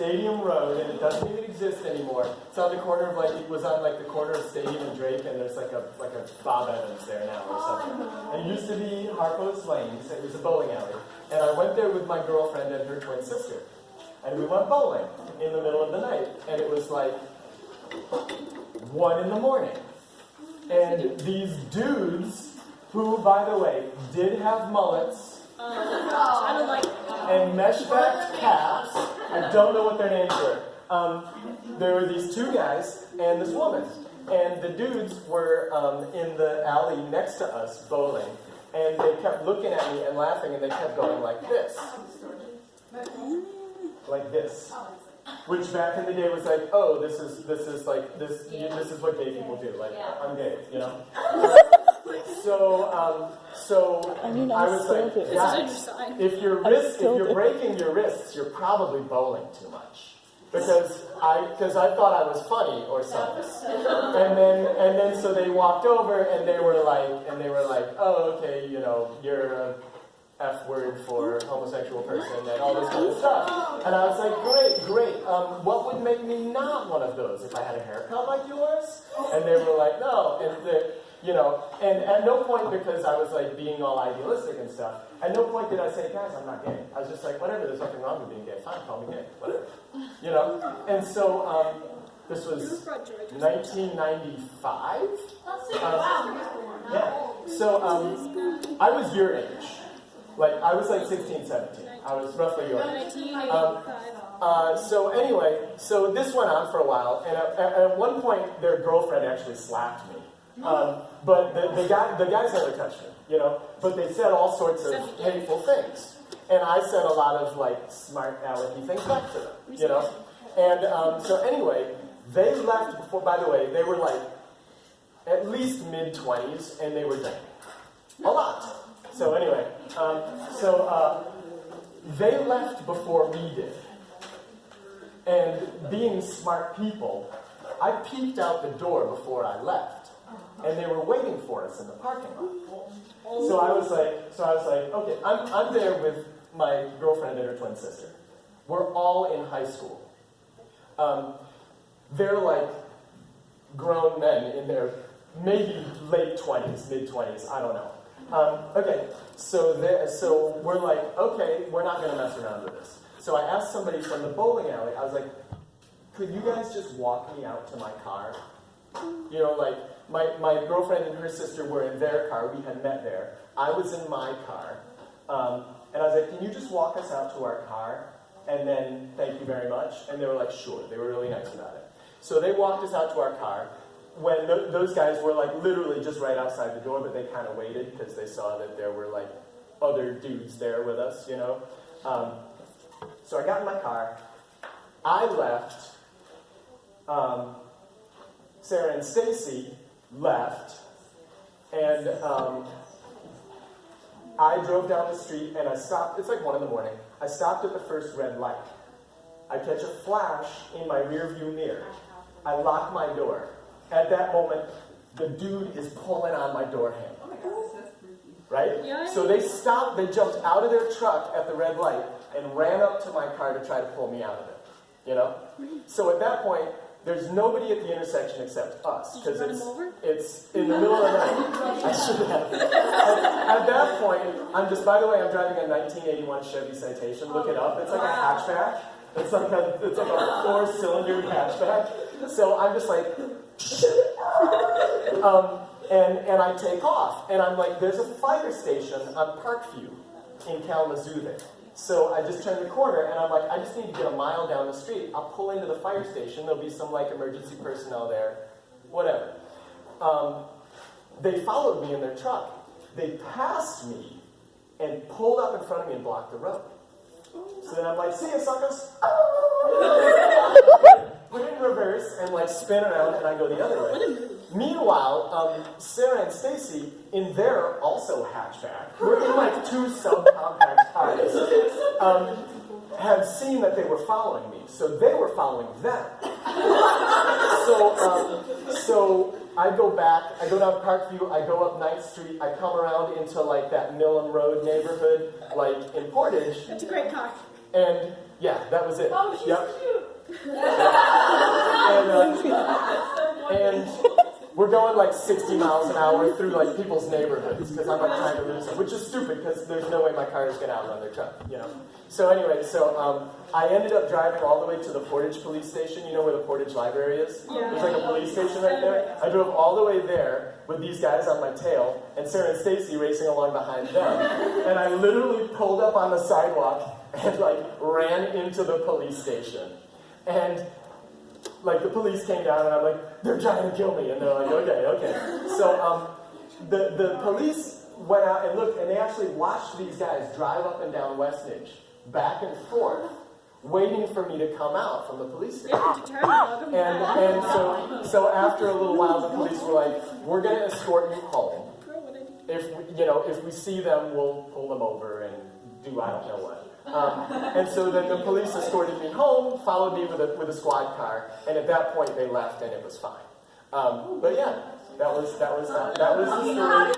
Stadium Road, and it doesn't even exist anymore. It's on the corner of it was on the corner of Stadium and Drake, and there's like a Bob Evans there now or something. And it used to be Harpo's Lanes. It was a bowling alley, and I went there with my girlfriend and her twin sister, and we went bowling in the middle of the night, and it was like 1 a.m, and these dudes, who, by the way, did have mullets. I don't like and mesh-backed caps. I don't know what their names were. There were these two guys and this woman. And the dudes were in the alley next to us bowling. And they kept looking at me and laughing, and they kept going like this. Like this. Which back in the day was like, oh, this is what gay people do. Like, I'm gay, you know? So I was like, guys, if you're breaking your wrists, you're probably bowling too much. Because I thought I was funny or something. And then so they walked over and they were like, oh, okay, you're a F word for homosexual person and all this kind of stuff. And I was like, great. What would make me not one of those if I had a haircut like yours? And they were like, no. And at no point, because I was like being all idealistic and stuff, at no point did I say, guys, I'm not gay. I was just like, whatever, there's nothing wrong with being gay. Fine, call me gay, whatever. And so this was 1995. Yeah. So I was your age. Like, I was like 16, 17. I was roughly your age. So anyway, so this went on for a while, and at one point, their girlfriend actually slapped me. But the guys never touched me, But they said all sorts of hateful things. And I said a lot of, smart, alecky things back to them, And so anyway, they left before, by the way, they were, at least mid-20s, and they were drinking. A lot. So anyway, they left before we did. And being smart people, I peeked out the door before I left. And they were waiting for us in the parking lot. So I was like, okay, I'm there with my girlfriend and her twin sister. We're all in high school. They're like grown men in their maybe late 20s, mid-20s, I don't know. Okay, so we're like, okay, we're not going to mess around with this. So I asked somebody from the bowling alley, I was like, could you guys just walk me out to my car? My girlfriend and her sister were in their car. We had met there. I was in my car. And I was like, can you just walk us out to our car? And then, thank you very much. And they were like, sure. They were really nice about it. So they walked us out to our car. When those guys were literally just right outside the door, but they kind of waited because they saw that there were other dudes there with us, So I got in my car. I left. Sarah and Stacy left, and I drove down the street, and I stopped. It's 1 a.m. I stopped at the first red light. I catch a flash in my rearview mirror. I lock my door. At that moment, the dude is pulling on my door handle. Oh my gosh, that's freaky. Right? Yeah. So they stopped. They jumped out of their truck at the red light and ran up to my car to try to pull me out of it. So at that point, there's nobody at the intersection except us, because it's in the middle of the night. I should have. At that point, by the way, I'm driving a 1981 Chevy Citation. Look it up. It's like a hatchback. It's like a 4-cylinder hatchback. So I'm just like, and I take off, and I'm like, there's a fire station on Parkview in Kalamazoo there. So I just turn the corner, and I'm like, I just need to get a mile down the street. I'll pull into the fire station. There'll be some emergency personnel there, whatever. They followed me in their truck. They passed me and pulled up in front of me and blocked the road. So then I'm like, see ya, suckers. Put it in reverse and spin around, and I go the other way. Meanwhile, Sarah and Stacy, in their also hatchback, we're in 2 subcompact cars, have seen that they were following me, so they were following them. So I go back, I go down Parkview, I go up 9th Street, I come around into that Millam Road neighborhood, in Portage. That's a great car. And Yeah, that was it. Oh, she's cute. And we're going like 60 miles an hour through like people's neighborhoods because I'm like trying to lose them, which is stupid because there's no way my car is going to outrun their truck, you know. So anyway, I ended up driving all the way to the Portage police station. You know where the Portage library is? Yeah. There's like a police station right there. I drove all the way there with these guys on my tail and Sarah and Stacy racing along behind them. And I literally pulled up on the sidewalk and like ran into the police station. And like the police came down and I'm like, they're trying to kill me. And they're like, okay. So the police went out and looked, and they actually watched these guys drive up and down Westnedge, back and forth, waiting for me to come out from the police station. And so after a little while, the police were like, we're going to escort you home. If we see them, we'll pull them over and do I don't know what. And so then the police escorted me home, followed me with a squad car, and at that point they left and it was fine. But yeah, that was the story.